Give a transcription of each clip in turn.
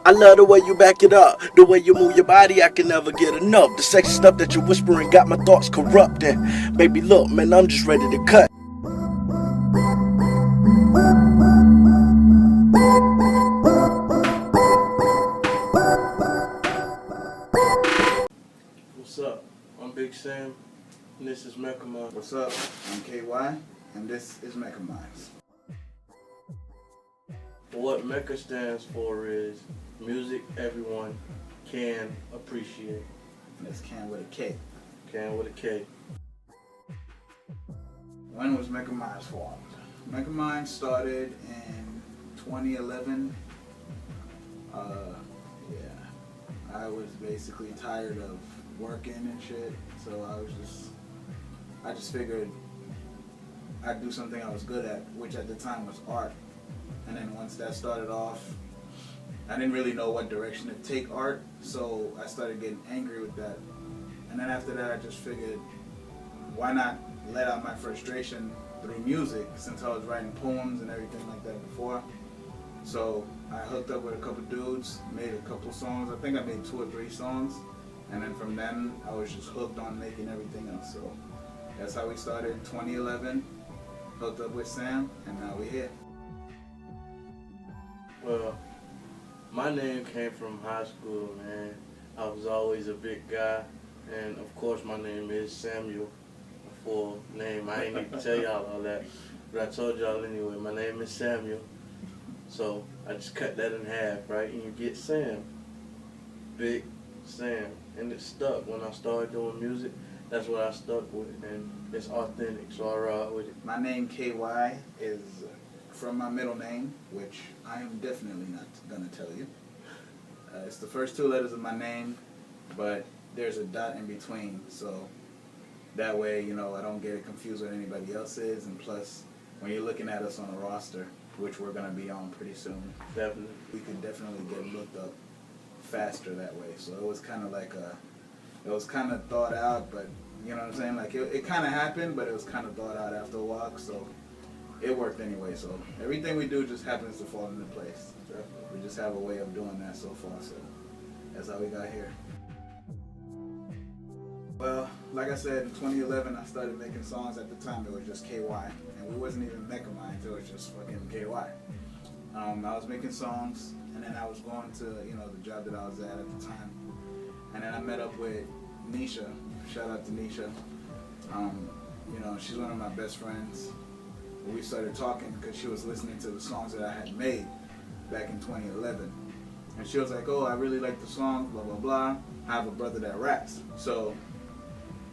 I love the way you back it up, the way you move your body, I can never get enough. The sexy stuff that you're whispering got my thoughts corrupted. Baby, look, man, I'm just ready to cut. What's up? I'm Big Sam, and this is M.E.K.A. What's up? I'm KY, and this is M.E.K.A. What M.E.K.A. stands for is music everyone can appreciate. And it's Can with a K. Can with a K. When was M.E.K.A. formed? M.E.K.A. started in 2011. I was basically tired of working and shit, so I just figured I'd do something I was good at, which at the time was art. And then once that started off, I didn't really know what direction to take art, so I started getting angry with that. And then after that, I just figured, why not let out my frustration through music, since I was writing poems and everything like that before. So I hooked up with a couple dudes, made a couple songs. I think I made 2 or 3 songs. And then from then, I was just hooked on making everything else. So that's how we started in 2011, hooked up with Sam, and now we're here. Well, my name came from high school, man. I was always a big guy, and of course my name is Samuel. My full name, I ain't need to tell y'all all that, but I told y'all anyway, my name is Samuel. So I just cut that in half, right? And you get Sam. Big Sam. And it stuck. When I started doing music, that's what I stuck with, and it's authentic, so I ride with it. My name KY is from my middle name, which I am definitely not gonna tell you. It's the first 2 letters of my name, but there's a dot in between, so that way, you know, I don't get it confused with anybody else's. And plus, when you're looking at us on a roster, which we're gonna be on pretty soon, Definitely. we could definitely get looked up faster that way. So it was kind of like it was kind of thought out, but you know what I'm saying? Like it kind of happened, but it was kind of thought out after a while. So it worked anyway. So everything we do just happens to fall into place. We just have a way of doing that so far. So that's how we got here. Well, like I said, in 2011, I started making songs. At the time, it was just KY, and we wasn't even M.E.K.A. until it was just fucking KY. I was making songs, and then I was going to, you know, the job that I was at the time, and then I met up with Nisha. Shout out to Nisha. You know, she's one of my best friends. We started talking because she was listening to the songs that I had made back in 2011, and she was like, "Oh, I really like the song, blah blah blah. I have a brother that raps." So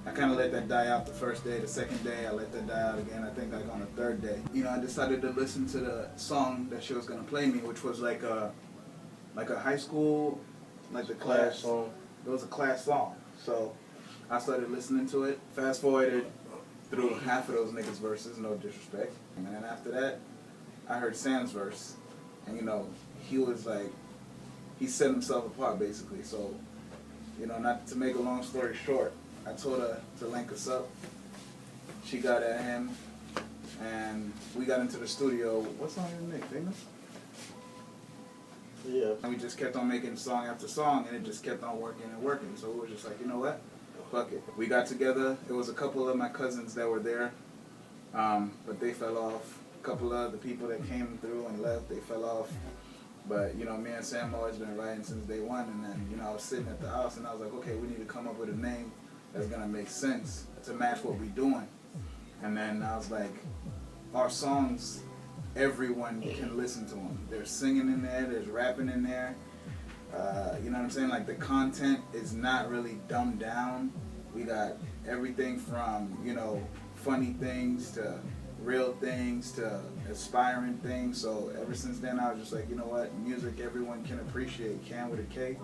I kind of let that die out the first day. The second day, I let that die out again. I think like on the 3rd day. You know, I decided to listen to the song that she was gonna play me, which was like a high school, like the class song. It was a class song. So I started listening to it. Fast forwarded through half of those niggas' verses, no disrespect. And then after that, I heard Sam's verse, and you know, he was like, he set himself apart basically. So, you know, not to make a long story short, I told her to link us up. She got at him, and we got into the studio. What song did we make? Famous? Yeah. And we just kept on making song after song, and it just kept on working and working. So we were just like, you know what? Fuck it. We got together. It was a couple of my cousins that were there, but they fell off. A couple of the people that came through and left, they fell off. But, you know, me and Sam always been writing since day one. And then, you know, I was sitting at the house, and I was like, okay, we need to come up with a name that's gonna make sense to match what we're doing. And then I was like, our songs, everyone can listen to them. There's singing in there, there's rapping in there. You know what I'm saying? Like the content is not really dumbed down. We got everything from, you know, funny things to real things to aspiring things. So ever since then, I was just like, you know what? Music everyone can appreciate, can with a K.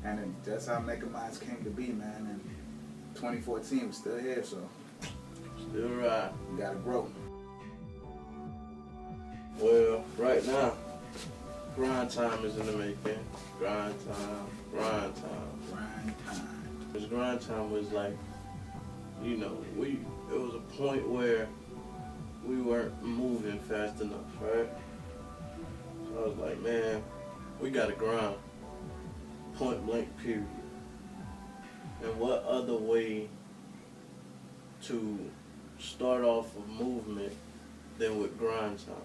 And that's how M.E.K.A. came to be, man. And 2014, we're still here, so Still right. we gotta grow. Well, right now, grind time is in the making. Grind time, grind time. Grind time. This grind time was like, you know, it was a point where we weren't moving fast enough, right? So I was like, man, we gotta grind. Point blank, period. And what other way to start off a movement than with grind time?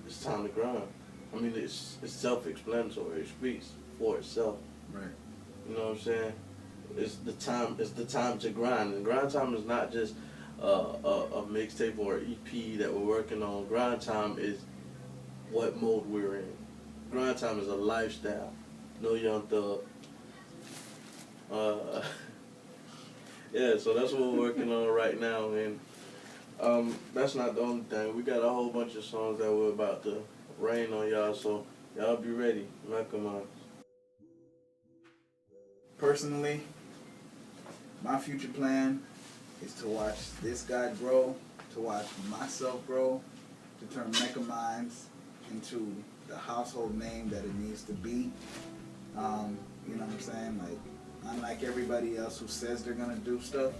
It's time to grind. I mean, it's self-explanatory. It speaks for itself. Right. You know what I'm saying? It's the time to grind. And grind time is not just a mixtape or an EP that we're working on. Grind time is what mode we're in. Grind time is a lifestyle. No Young Thug. Yeah, so that's what we're working on right now, and that's not the only thing. We got a whole bunch of songs that we're about to rain on y'all, so y'all be ready. M.E.K.A. Personally, my future plan is to watch this guy grow, to watch myself grow, to turn M.E.K.A. into the household name that it needs to be. You know what I'm saying? Like, unlike everybody else who says they're gonna do stuff,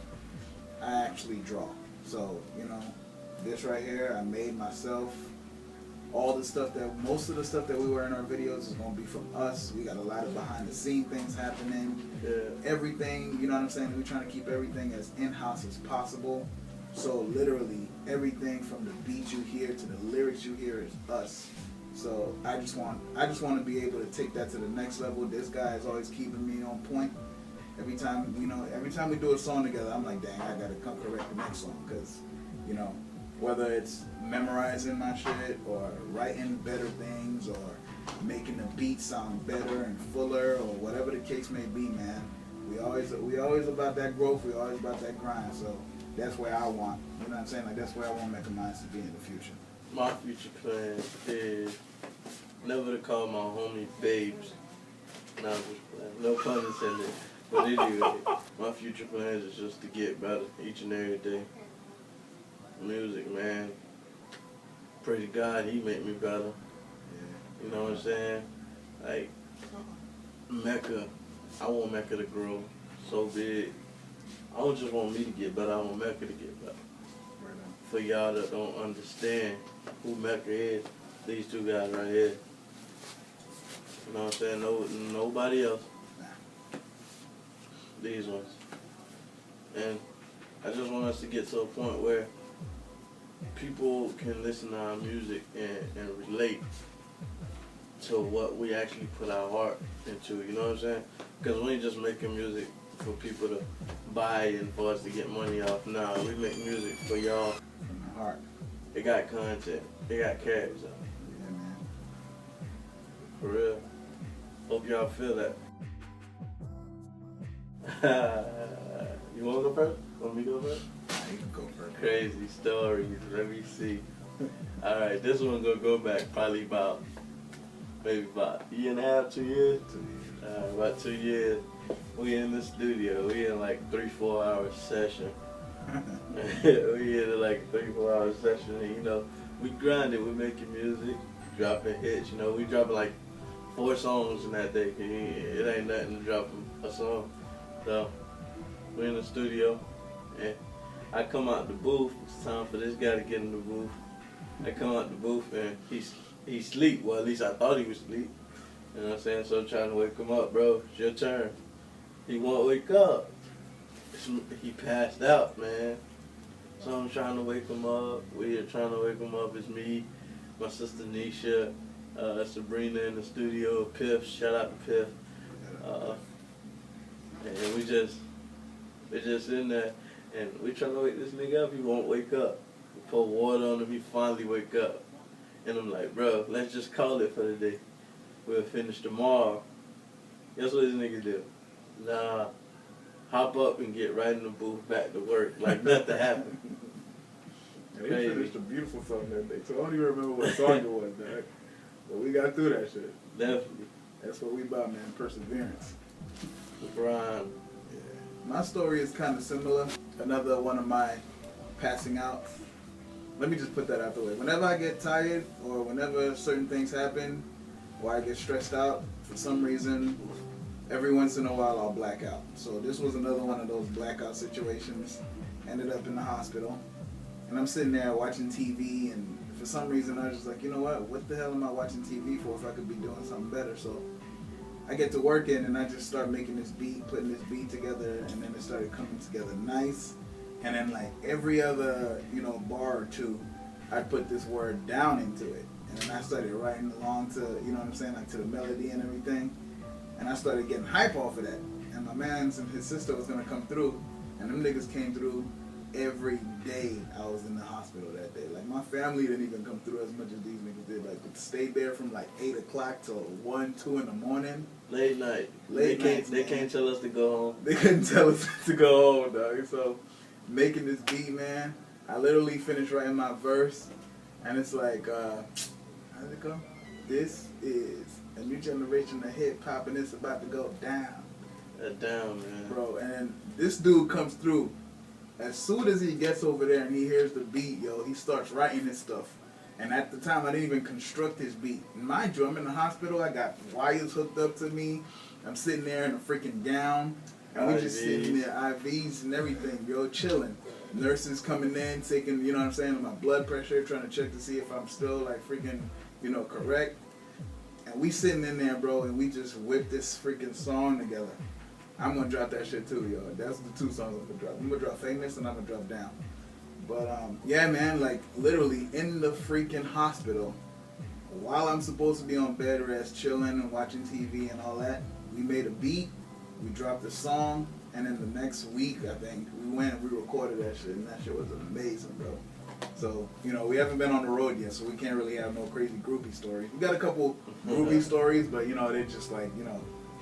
I actually draw. So, you know, this right here, I made myself. All the stuff most of the stuff that we wear in our videos is gonna be from us. We got a lot of behind the scene things happening. Yeah. Everything, you know what I'm saying? We're trying to keep everything as in-house as possible. So literally everything from the beat you hear to the lyrics you hear is us. So I just want to be able to take that to the next level. This guy is always keeping me on point. Every time we do a song together, I'm like, dang, I gotta come correct the next song, because, you know, whether it's memorizing my shit or writing better things or making the beat sound better and fuller or whatever the case may be, man, we always about that growth. We always about that grind. So that's where I want, you know what I'm saying? Like, that's where I want M.E.K.A. to be in the future. My future plan is never to call my homie babes. Nah, I'm just playing. No pun intended. But anyway, my future plans is just to get better each and every day. Music, man. Pray to God He make me better. Yeah. You know what I'm saying? Like, M.E.K.A, I want M.E.K.A to grow so big. I don't just want me to get better, I want M.E.K.A to get better. For y'all that don't understand who M.E.K.A is, these two guys right here. You know what I'm saying? Nobody else. These ones. And I just want us to get to a point where people can listen to our music and relate to what we actually put our heart into, you know what I'm saying? Because we ain't just making music for people to buy and for us to get money off. Nah, we make music for y'all. From the heart. It got content. It got characters. Yeah, man. For real. Hope y'all feel that. You want to go first? Want me to go first? Nah, you can go first. Crazy stories. Let me see. Alright, this one gonna go back probably maybe about a year and a half, 2 years. 2 years. About 2 years. We in the studio. We in like 3-4 hour session. We in like a 3-4 hour session. And, you know, we grinding. We making music, dropping hits. You know, we dropping like 4 songs in that day. It ain't nothing to drop a song. So we in the studio, and I come out the booth. It's time for this guy to get in the booth. I come out the booth and he sleep. Well, at least I thought he was asleep. You know what I'm saying? So I'm trying to wake him up, bro. It's your turn. He won't wake up. He passed out, man. So I'm trying to wake him up. We're trying to wake him up. It's me, my sister Nisha, Sabrina in the studio, Piff. Shout out to Piff. And we just in there, and we trying to wake this nigga up. He won't wake up. We pour water on him. He finally wake up. And I'm like, bro, let's just call it for the day. We'll finish tomorrow. Guess what this nigga do? Nah, hop up and get right in the booth, back to work, like nothing happened. Yeah, we finished a beautiful song that day, so I don't even remember what song it was, dog. But we got through that shit. Definitely. That's what we about, man. Perseverance. Grind. Yeah. My story is kind of similar. Another one of my passing out. Let me just put that out the way. Whenever I get tired or whenever certain things happen or I get stressed out, for some reason, every once in a while I'll black out. So this was another one of those blackout situations. Ended up in the hospital. And I'm sitting there watching TV, and for some reason I was just like, you know what the hell am I watching TV for if I could be doing something better? So I get to working and I just start making this beat, putting this beat together, and then it started coming together nice. And then like every other, bar or two, I put this word down into it. And then I started writing along to, like to the melody and everything. And I started getting hype off of that. And my mans and his sister was gonna come through, and them niggas came through every day I was in the hospital that day. Like my family didn't even come through as much as these niggas did. Like it stayed there from like 8 o'clock till 1, 2 in the morning. Late night. They can't tell us to go home. They couldn't tell us to go home, dog. So making this beat, man, I literally finished writing my verse, and it's like, how's it go? This is a new generation of hip hop, and it's about to go down. Down, man. Bro, and this dude comes through. As soon as he gets over there and he hears the beat, he starts writing his stuff. And at the time, I didn't even construct his beat. And mind you, I'm in the hospital. I got wires hooked up to me. I'm sitting there in a freaking gown. And we just sitting there, IVs and everything, chilling. Nurses coming in, taking, my blood pressure, trying to check to see if I'm still, like, freaking, correct. And we sitting in there, bro, and we just whipped this freaking song together. I'm going to drop that shit too, yo. That's the 2 songs I'm going to drop. I'm going to drop Famous and I'm going to drop Down. But, yeah, man, like, literally in the freaking hospital, while I'm supposed to be on bed rest, chilling and watching TV and all that, we made a beat, we dropped a song, and then the next week, I think, we went and we recorded that shit, and that shit was amazing, bro. So, we haven't been on the road yet, so we can't really have no crazy groupie stories. We got a couple groupie stories, but, they're just like,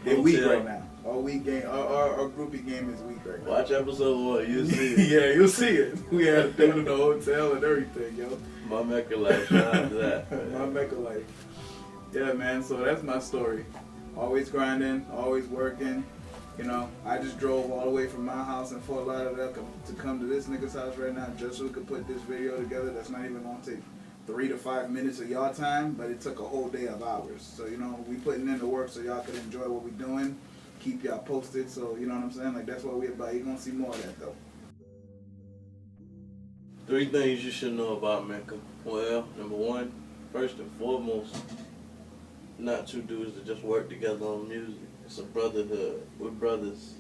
they're weak right now. Our groupie game is weak right now. Watch episode 1, you'll see it. Yeah, you'll see it. We had it down in the hotel and everything, yo. My M.E.K.A life, shout out to that. My M.E.K.A life. Yeah, man, so that's my story. Always grinding, always working. I just drove all the way from my house in Fort Lauderdale to come to this nigga's house right now just so we could put this video together. That's not even going to take 3 to 5 minutes of y'all time, but it took a whole day of hours. So, we putting in the work so y'all could enjoy what we doing, keep y'all posted. So, you know what I'm saying? Like, that's what we about. You're going to see more of that, though. 3 things you should know about M.E.K.A. Well, number 1, first and foremost, not 2 dudes that just work together on music. It's a brotherhood. We're brothers.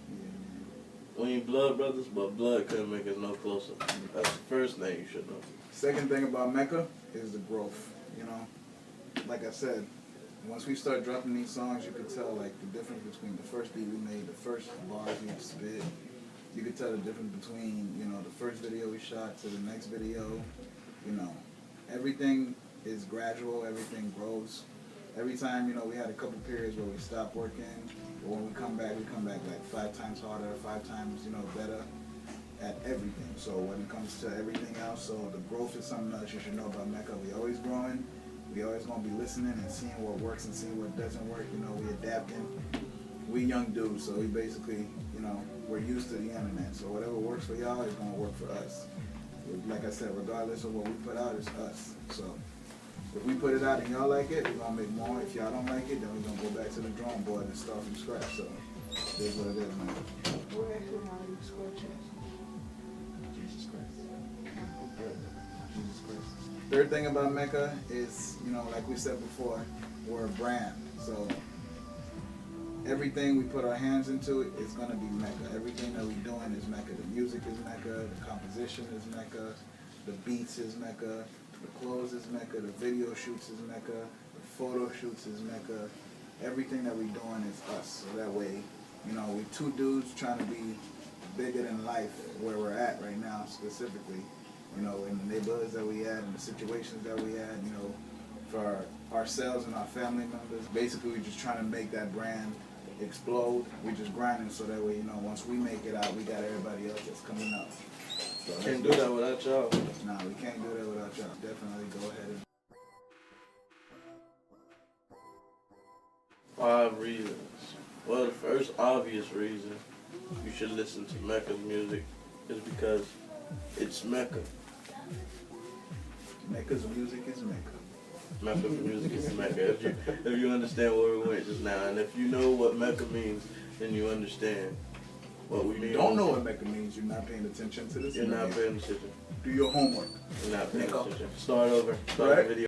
We ain't blood brothers, but blood couldn't make us no closer. That's the first thing you should know. Second thing about M.E.K.A is the growth. Like I said, once we start dropping these songs, you could tell like the difference between the first beat we made, the first bars we spit. You could tell the difference between the first video we shot to the next video. Everything is gradual. Everything grows. Every time we had a couple periods where we stopped working, but when we come back like 5 times harder, 5 times better at everything. So when it comes to everything else, so the growth is something else you should know about M.E.K.A. We always growing. We always gonna be listening and seeing what works and seeing what doesn't work. We adapting. We young dudes, so we basically, we're used to the internet. So whatever works for y'all is gonna work for us. Like I said, regardless of what we put out, it's us. So if we put it out and y'all like it, we're gonna make more. If y'all don't like it, then we're gonna go back to the drawing board and start from scratch. So that's what it is, man. We're actually how you score checks. Jesus Christ. Jesus Christ. Third thing about M.E.K.A is, like we said before, we're a brand. So everything we put our hands into it is gonna be M.E.K.A. Everything that we're doing is M.E.K.A. The music is M.E.K.A. The composition is M.E.K.A. The beats is M.E.K.A. The clothes is M.E.K.A. The video shoots is M.E.K.A. The photo shoots is M.E.K.A. Everything that we're doing is us. So that way, we're 2 dudes trying to be bigger than life where we're at right now specifically. In the neighborhoods that we at and the situations that we at, for ourselves and our family members. Basically, we're just trying to make that brand explode. We're just grinding so that way, once we make it out, we got everybody else that's coming up. So can't do that without y'all. Nah, we can't do that without y'all. Definitely go ahead and 5 reasons. Well, the first obvious reason you should listen to M.E.K.A.'s music is because it's M.E.K.A. M.E.K.A.'s music is M.E.K.A. M.E.K.A.'s music is M.E.K.A. If you understand where we went just now, and if you know what M.E.K.A. means, then you understand Well, if you don't know what M.E.K.A means, you're not paying attention to this. You're not paying attention. Do your homework. You're not paying M.E.K.A. attention. Start over. Start Right? the video.